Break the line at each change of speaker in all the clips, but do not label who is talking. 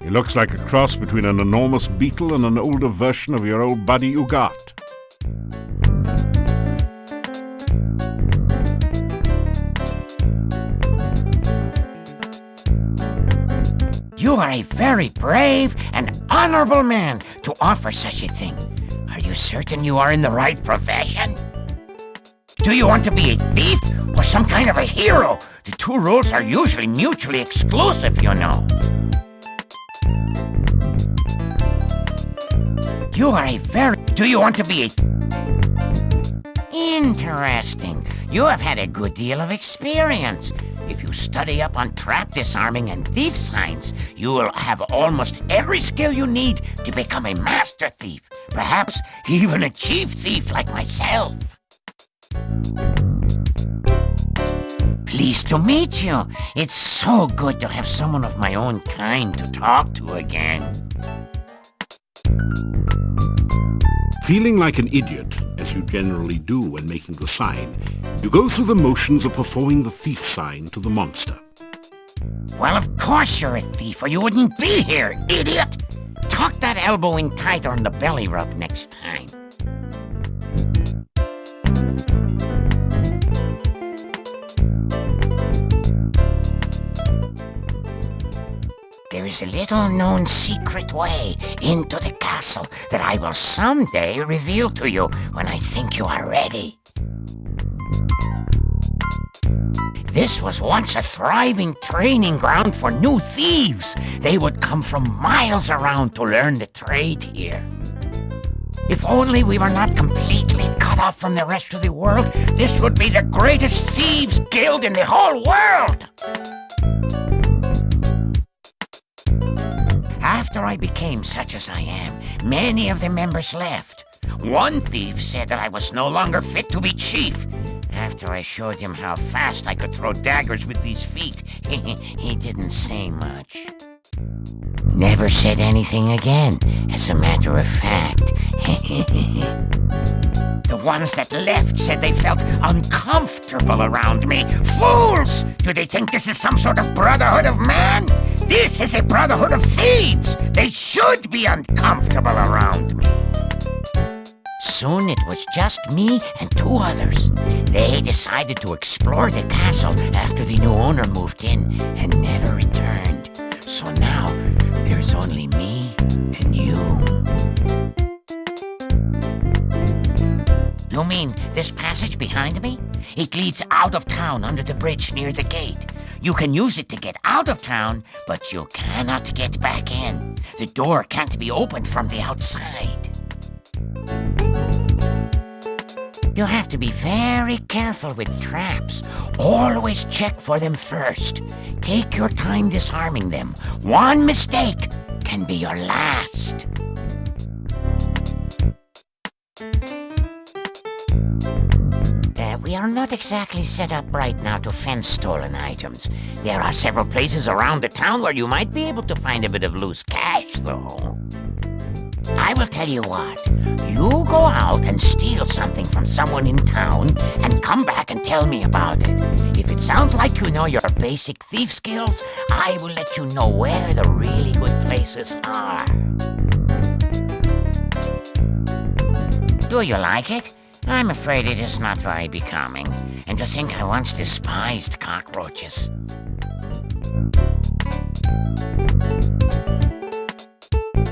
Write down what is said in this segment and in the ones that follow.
He looks like a cross between an enormous beetle and an older version of your old buddy Ugat.
You are a very brave and honorable man to offer such a thing. Are you certain you are in the right profession? Do you want to be a thief or some kind of a hero? The two roles are usually mutually exclusive, you know. Do you want to be a... Interesting. You have had a good deal of experience. If you study up on trap disarming and thief signs, you will have almost every skill you need to become a master thief. Perhaps even a chief thief like myself. Pleased to meet you. It's so good to have someone of my own kind to talk to again.
Feeling like an idiot, as you generally do when making the sign, you go through the motions of performing the thief sign to the monster.
Well, of course you're a thief, or you wouldn't be here, idiot! Tuck that elbow in tighter on the belly rub next time. There is a little-known secret way into the castle that I will someday reveal to you when I think you are ready. This was once a thriving training ground for new thieves. They would come from miles around to learn the trade here. If only we were not completely cut off from the rest of the world, this would be the greatest thieves' guild in the whole world! After I became such as I am, many of the members left. One thief said that I was no longer fit to be chief. After I showed him how fast I could throw daggers with these feet, he didn't say much. Never said anything again, as a matter of fact. The ones that left said they felt uncomfortable around me. Fools! Do they think this is some sort of brotherhood of man? This is a brotherhood of thieves! They should be uncomfortable around me. Soon it was just me and two others. They decided to explore the castle after the new owner moved in and never returned. So now, there's only me and you. You mean this passage behind me? It leads out of town under the bridge near the gate. You can use it to get out of town, but you cannot get back in. The door can't be opened from the outside. You have to be very careful with traps. Always check for them first. Take your time disarming them. One mistake can be your last. We are not exactly set up right now to fence stolen items. There are several places around the town where you might be able to find a bit of loose cash, though. I will tell you what. You go out and steal something from someone in town and come back and tell me about it. If it sounds like you know your basic thief skills, I will let you know where the really good places are. Do you like it? I'm afraid it is not very becoming, and to think I once despised cockroaches.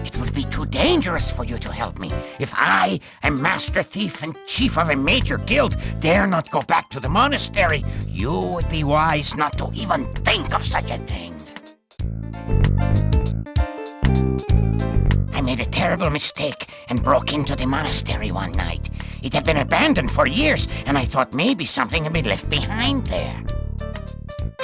It would be too dangerous for you to help me. If I, a master thief and chief of a major guild, dare not go back to the monastery, you would be wise not to even think of such a thing. I made a terrible mistake and broke into the monastery one night. It had been abandoned for years, and I thought maybe something had been left behind there.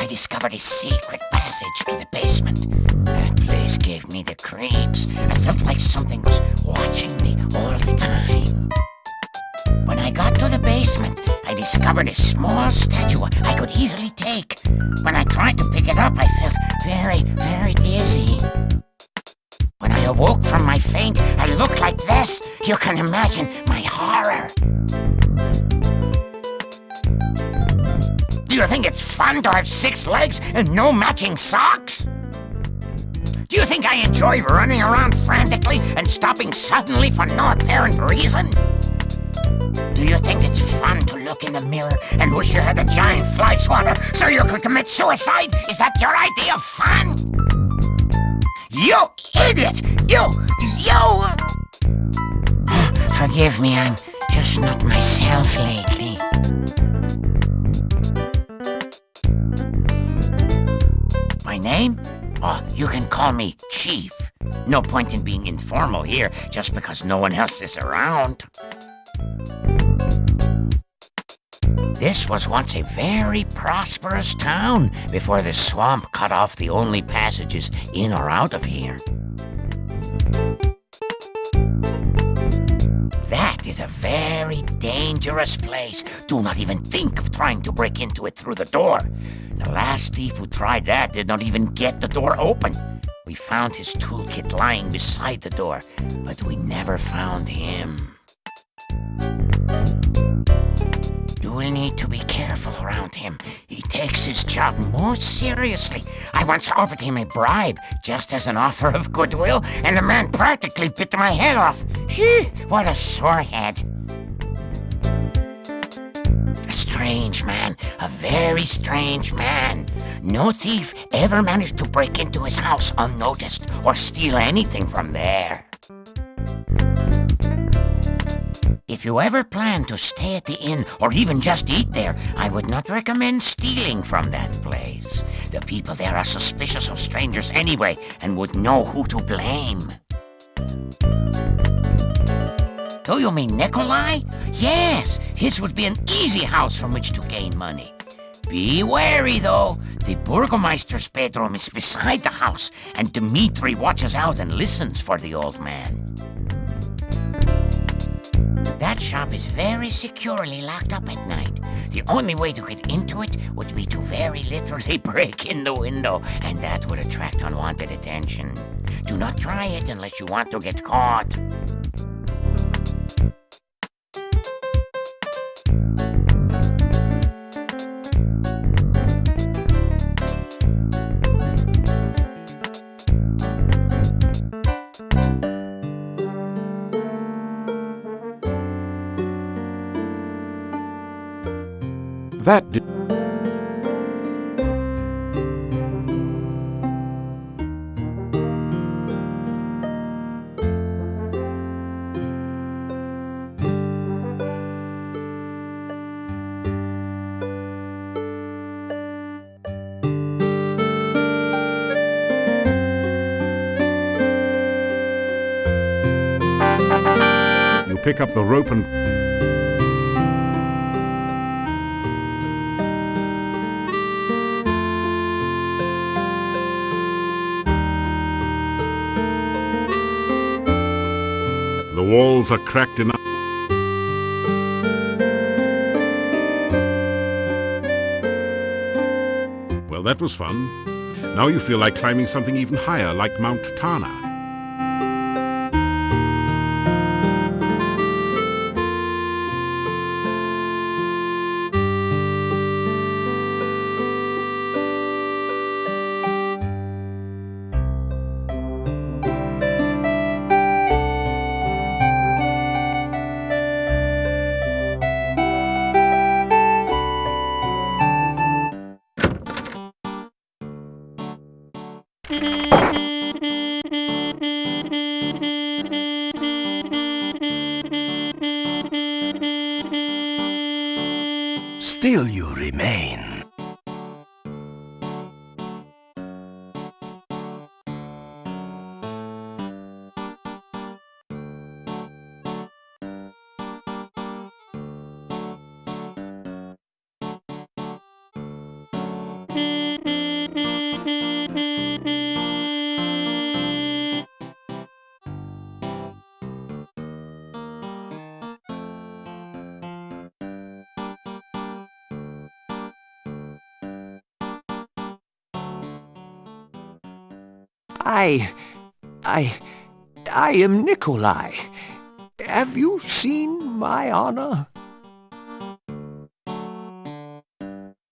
I discovered a secret passage in the basement. That place gave me the creeps. I felt like something was watching me all the time. When I got to the basement, I discovered a small statue I could easily take. When I tried to pick it up, I felt very, very dizzy. When I awoke from my faint, I looked like this. You can imagine my horror. Do you think it's fun to have 6 legs and no matching socks? Do you think I enjoy running around frantically and stopping suddenly for no apparent reason? Do you think it's fun to look in the mirror and wish you had a giant fly swatter so you could commit suicide? Is that your idea of fun? You idiot! You! Forgive me, I'm just not myself lately. My name? Oh, you can call me Chief. No point in being informal here just because no one else is around. This was once a very prosperous town before the swamp cut off the only passages in or out of here. That is a very dangerous place. Do not even think of trying to break into it through the door. The last thief who tried that did not even get the door open. We found his toolkit lying beside the door, but we never found him. You will need to be careful around him. He takes his job most seriously. I once offered him a bribe just as an offer of goodwill, and the man practically bit my head off. Phew, what a sore head. A strange man, a very strange man. No thief ever managed to break into his house unnoticed or steal anything from there. If you ever plan to stay at the inn or even just eat there, I would not recommend stealing from that place. The people there are suspicious of strangers anyway and would know who to blame. Do you mean Nikolai? Yes, his would be an easy house from which to gain money. Be wary, though. The Burgomeister's bedroom is beside the house, and Dmitri watches out and listens for the old man. That shop is very securely locked up at night. The only way to get into it would be to very literally break in the window, and that would attract unwanted attention. Do not try it unless you want to get caught.
That did... You pick up the rope and... The walls are cracked enough. Well, that was fun. Now you feel like climbing something even higher, like Mount Tana.
Still you remain. I am Nikolai. Have you seen my honor?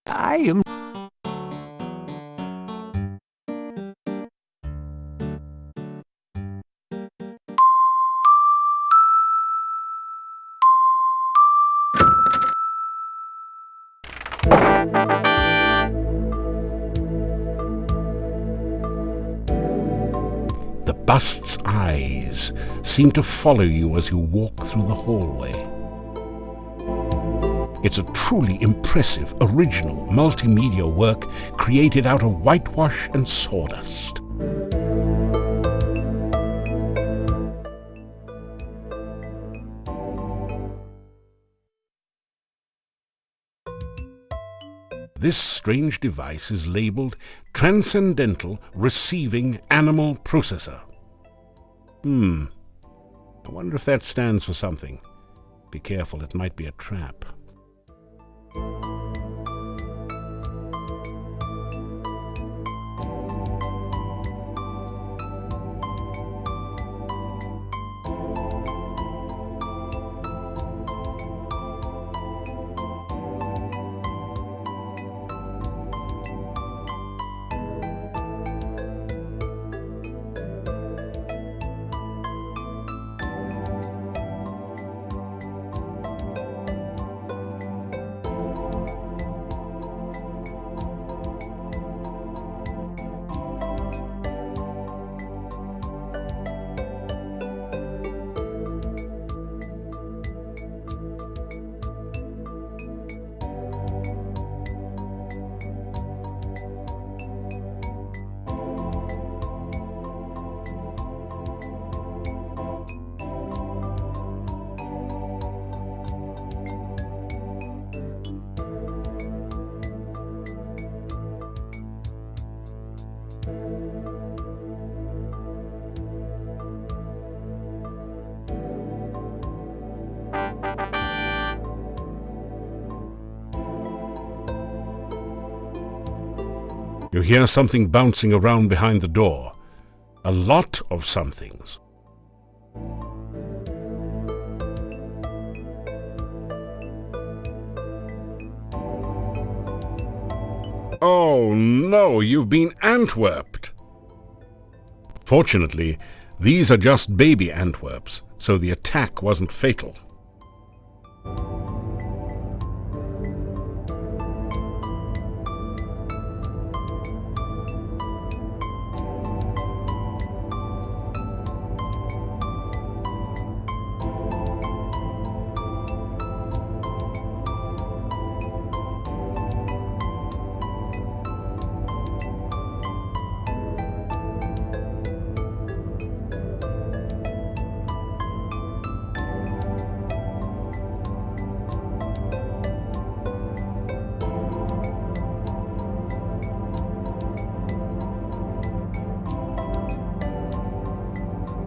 I am...
bust's eyes seem to follow you as you walk through the hallway. It's a truly impressive, original, multimedia work created out of whitewash and sawdust. This strange device is labeled Transcendental Receiving Animal Processor. I wonder if that stands for something. Be careful, it might be a trap. You hear something bouncing around behind the door. A lot of somethings. Oh no, you've been Antwerped! Fortunately, these are just baby Antwerps, so the attack wasn't fatal.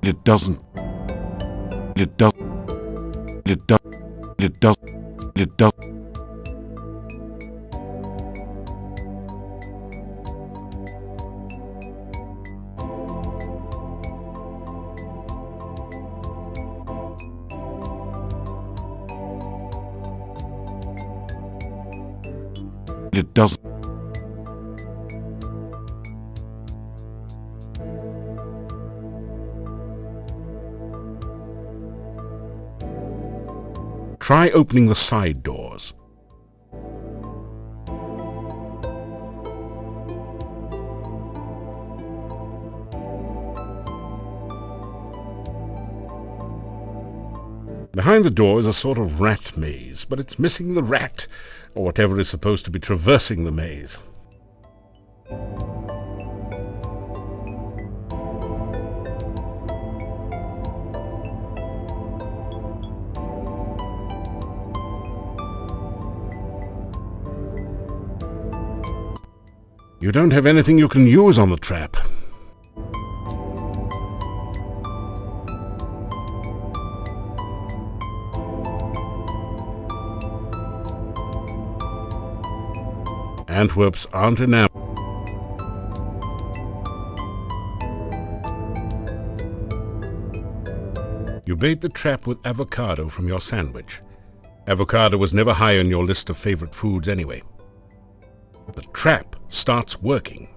It doesn't. It does. It does. It does. It does. It doesn't. Try opening the side doors. Behind the door is a sort of rat maze, but it's missing the rat, or whatever is supposed to be traversing the maze. You don't have anything you can use on the trap. Antwerps aren't enamored. You bait the trap with avocado from your sandwich. Avocado was never high on your list of favorite foods anyway. The trap starts working.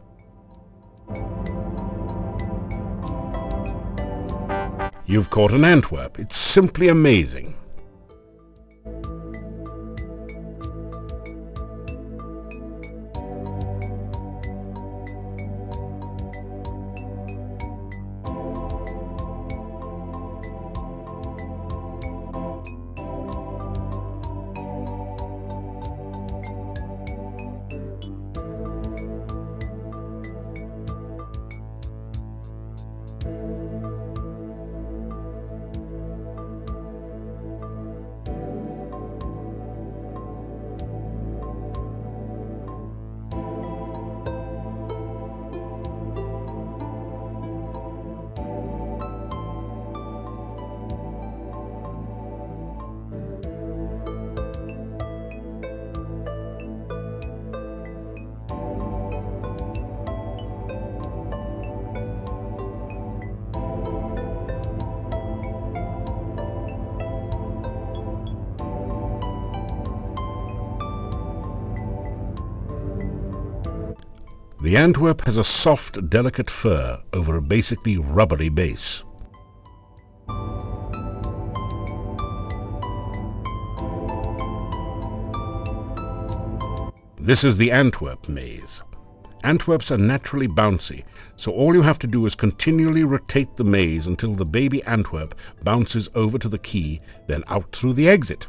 You've caught an Antwerp. It's simply amazing. The Antwerp has a soft, delicate fur over a basically rubbery base. This is the Antwerp maze. Antwerps are naturally bouncy, so all you have to do is continually rotate the maze until the baby Antwerp bounces over to the key, then out through the exit.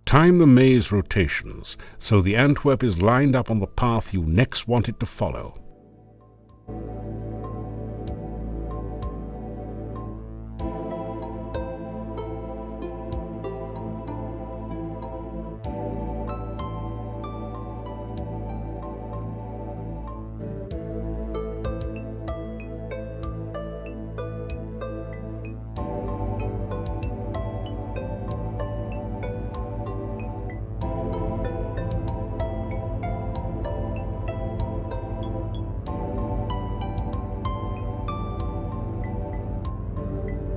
Time the maze rotations so the Antwerp is lined up on the path you next want it to follow.